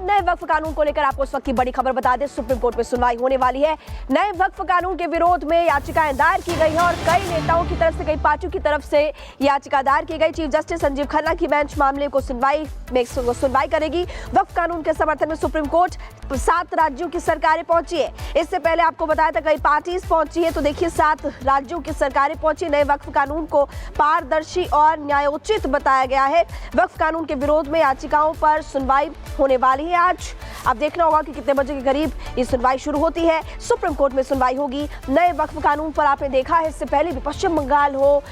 और नए वक्फ कानून को लेकर आपको इस वक्त की बड़ी खबर बता दें, सुप्रीम कोर्ट में सुनवाई होने वाली है। नए वक्फ कानून के विरोध में याचिकाएं दायर की गई है और कई नेताओं की तरफ से, कई पार्टियों की तरफ से याचिका दायर की गई। चीफ जस्टिस संजीव खन्ना की बेंच मामले को सुनवाई करेगी। वक्फ कानून के समर्थन में सुप्रीम कोर्ट 7 राज्यों की सरकारें पहुंची है। इससे पहले आपको बताया था कई पार्टीज पहुंची है, तो देखिए 7 राज्यों की सरकारें पहुंची। नए वक्फ कानून को पारदर्शी और न्यायोचित बताया गया है। वक्फ कानून के विरोध में याचिकाओं पर सुनवाई होने वाली है आज। अब देखना होगा कि कितने बजे के करीब ये सुनवाई शुरू होती है। सुप्रीम कोर्ट में सुनवाई होगी। नए वक्फ कानून पर आपने देखा है, इससे पहले भी पश्चिम बंगाल हो,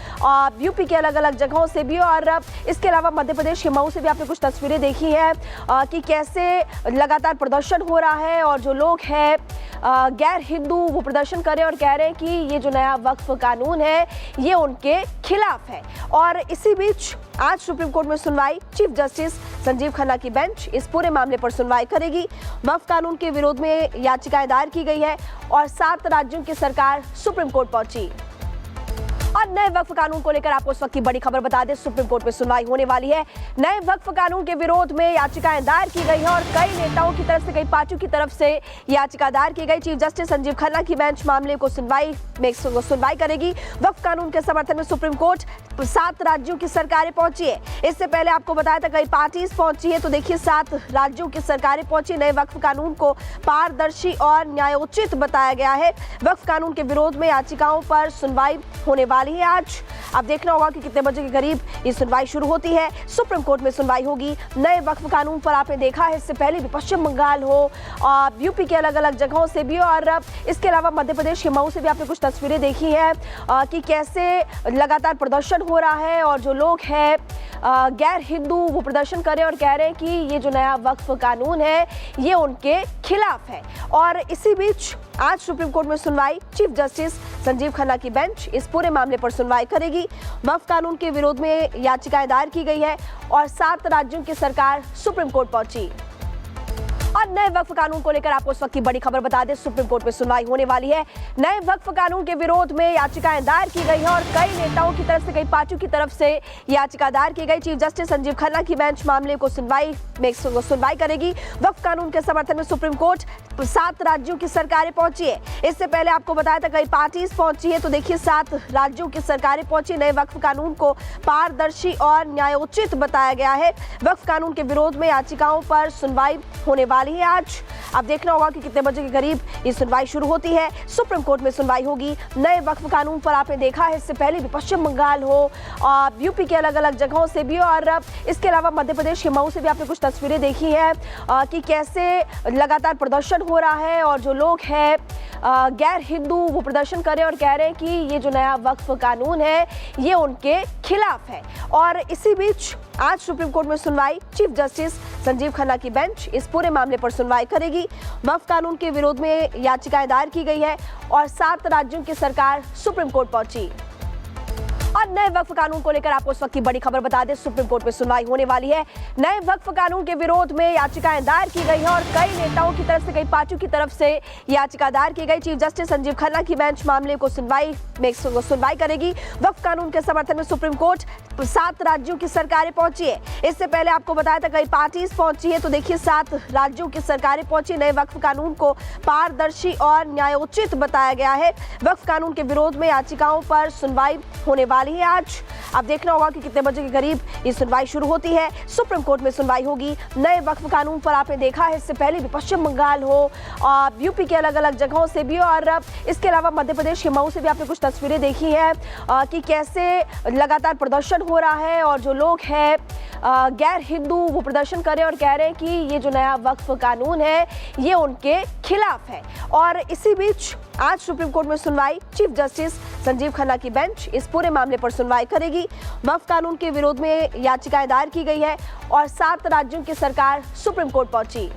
यूपी के अलग अलग जगहों से भी और इसके अलावा मध्य प्रदेश के मऊ से भी आपने कुछ तस्वीरें देखी है कि कैसे लगातार प्रदर्शन हो रहा है और जो लोग हैं गैर हिंदू वो प्रदर्शन कर रहे हैं और कह रहे हैं कि ये जो नया वक्फ कानून है ये उनके खिलाफ है। और इसी बीच आज सुप्रीम कोर्ट में सुनवाई, चीफ जस्टिस संजीव खन्ना की बेंच इस पूरे मामले पर सुनवाई करेगी। वक्फ कानून के विरोध में याचिकाएं दायर की गई है और 7 राज्यों की सरकार सुप्रीम कोर्ट पहुंची। और नए वक्फ कानून को लेकर आपको इस वक्त की बड़ी खबर बता दें, सुप्रीम कोर्ट में सुनवाई होने वाली है। नए वक्फ कानून के विरोध में याचिकाएं दायर की गई है और कई नेताओं की तरफ से, कई पार्टियों की तरफ से याचिका दायर की गई। चीफ जस्टिस संजीव खन्ना की बेंच मामले को सुनवाई करेगी। वक्फ कानून के समर्थन में सुप्रीम कोर्ट 7 राज्यों की सरकारें पहुंची है। इससे पहले आपको बताया था कई पार्टीज पहुंची है, तो देखिए 7 राज्यों की सरकारें पहुंची। नए वक्फ कानून को पारदर्शी और न्यायोचित बताया गया है। वक्फ कानून के विरोध में याचिकाओं पर सुनवाई होने वाली है आज। अब देखना होगा कि कितने बजे के करीब ये सुनवाई शुरू होती है। सुप्रीम कोर्ट में सुनवाई होगी। नए वक्फ कानून पर आपने देखा है, इससे पहले भी पश्चिम बंगाल हो, यूपी के अलग अलग जगहों से भी और इसके अलावा मध्य प्रदेश के मऊ से भी आपने कुछ तस्वीरें देखी है कि कैसे लगातार प्रदर्शन हो रहा है और जो लोग हैं गैर हिंदू वो प्रदर्शन कर रहे हैं और कह रहे हैं कि ये जो नया वक्फ कानून है ये उनके खिलाफ है। और इसी बीच आज सुप्रीम कोर्ट में सुनवाई, चीफ जस्टिस संजीव खन्ना की बेंच इस पूरे मामले पर सुनवाई करेगी। वक्फ कानून के विरोध में याचिकाएं दायर की गई है और 7 राज्यों की सरकार सुप्रीम कोर्ट पहुंची। और नए वक्फ कानून को लेकर आपको इस वक्त की बड़ी खबर बता दें, सुप्रीम कोर्ट में सुनवाई होने वाली है। नए वक्फ कानून के विरोध में याचिकाएं दायर की गई है और कई नेताओं की तरफ से, कई पार्टियों की तरफ से याचिका दायर की गई। चीफ जस्टिस संजीव खन्ना की बेंच मामले को सुनवाई करेगी। वक्फ कानून के समर्थन में सुप्रीम कोर्ट 7 राज्यों की सरकारें पहुंची है। इससे पहले आपको बताया था कई पार्टीज पहुंची है, तो देखिए 7 राज्यों की सरकारें पहुंची। नए वक्फ कानून को पारदर्शी और न्यायोचित बताया गया है। वक्फ कानून के विरोध में याचिकाओं पर सुनवाई होने वाली है आज। अब देखना होगा कि कितने बजे के करीब ये सुनवाई शुरू होती है। सुप्रीम कोर्ट में सुनवाई होगी। नए वक्फ कानून पर आपने देखा है, इससे पहले भी पश्चिम बंगाल हो, यूपी के अलग अलग जगहों से भी और इसके अलावा मध्य प्रदेश के मऊ से भी आपने कुछ तस्वीरें देखी है कि कैसे लगातार प्रदर्शन हो रहा है और जो लोग हैं गैर हिंदू वो प्रदर्शन कर रहे हैं और कह रहे हैं कि ये जो नया वक्फ कानून है ये उनके खिलाफ है। और इसी बीच आज सुप्रीम कोर्ट में सुनवाई, चीफ जस्टिस संजीव खन्ना की बेंच इस पूरे मामले पर सुनवाई करेगी। वक्फ कानून के विरोध में याचिकाएं दायर की गई है और 7 राज्यों की सरकार सुप्रीम कोर्ट पहुंची। और नए वक्फ कानून को लेकर आपको इस वक्त की बड़ी खबर बता दें, सुप्रीम कोर्ट में सुनवाई होने वाली है। नए वक्फ कानून के विरोध में याचिकाएं दायर की गई है और कई नेताओं की तरफ से, कई पार्टियों की तरफ से याचिका दायर की गई। चीफ जस्टिस संजीव खन्ना की बेंच मामले को सुनवाई करेगी। वक्फ कानून के समर्थन में सुप्रीम कोर्ट 7 राज्यों की सरकारें पहुंची है। इससे पहले आपको बताया था कई पार्टीज पहुंची है, तो देखिए 7 राज्यों की सरकारें पहुंची। नए वक्फ कानून को पारदर्शी और न्यायोचित बताया गया है। वक्फ कानून के विरोध में याचिकाओं पर सुनवाई होने वाली है आज। अब देखना होगा कि कितने बजे के करीब ये सुनवाई शुरू होती है। सुप्रीम कोर्ट में सुनवाई होगी। नए वक्फ कानून पर आपने देखा है, इससे पहले भी पश्चिम बंगाल हो, यूपी के अलग अलग जगहों से भी और इसके अलावा मध्य प्रदेश के मऊ से भी आपने कुछ तस्वीरें देखी है कि कैसे लगातार प्रदर्शन हो रहा है और जो लोग हैं गैर हिंदू वो प्रदर्शन कर रहे हैं और कह रहे हैं कि ये जो नया वक्फ कानून है ये उनके खिलाफ है। और इसी बीच आज सुप्रीम कोर्ट में सुनवाई, चीफ जस्टिस संजीव खन्ना की बेंच इस पूरे मामले पर सुनवाई करेगी। वक्फ कानून के विरोध में याचिकाएं दायर की गई है और 7 राज्यों की सरकार सुप्रीम कोर्ट पहुंची।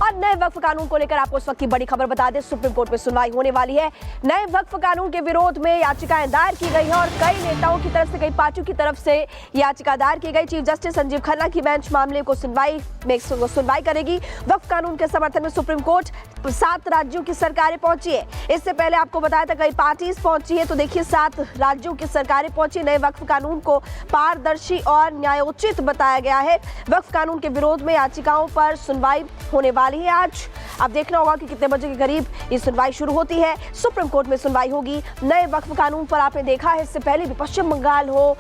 और नए वक्फ कानून को लेकर आपको इस वक्त की बड़ी खबर बता दें, सुप्रीम कोर्ट में सुनवाई होने वाली है। नए वक्फ कानून के विरोध में याचिकाएं दायर की गई है और कई नेताओं की तरफ से, कई पार्टियों की तरफ से याचिका दायर की गई। चीफ जस्टिस संजीव खन्ना की बेंच मामले को सुनवाई करेगी। वक्फ कानून के समर्थन में सुप्रीम कोर्ट 7 राज्यों की सरकारें पहुंची है। इससे पहले आपको बताया था कई पार्टीज पहुंची है, तो देखिए 7 राज्यों की सरकारें पहुंची। नए वक्फ कानून को पारदर्शी और न्यायोचित बताया गया है। वक्फ कानून के विरोध में याचिकाओं पर सुनवाई होने वाली है आज। अब देखना होगा कि कितने बजे के करीब ये सुनवाई शुरू होती है। सुप्रीम कोर्ट में सुनवाई होगी। नए वक्फ कानून पर आपने देखा है, इससे पहले भी पश्चिम बंगाल हो,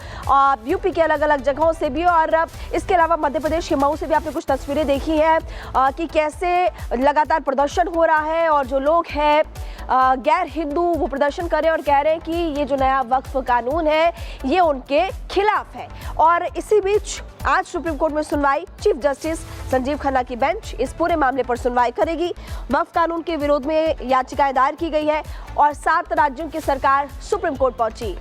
यूपी के अलग अलग जगहों से भी और इसके अलावा मध्य प्रदेश के मऊ से भी आपने कुछ तस्वीरें देखी है कि कैसे लगातार प्रदर्शन हो रहा है और जो लोग हैं गैर हिंदू वो प्रदर्शन कर रहे हैं और कह रहे हैं कि ये जो नया वक्फ कानून है ये उनके खिलाफ है। और इसी बीच आज सुप्रीम कोर्ट में सुनवाई, चीफ जस्टिस संजीव खन्ना की बेंच इस पूरे मामले पर सुनवाई करेगी। वक्फ कानून के विरोध में याचिकाएं दायर की गई है और 7 राज्यों की सरकार सुप्रीम कोर्ट पहुंची।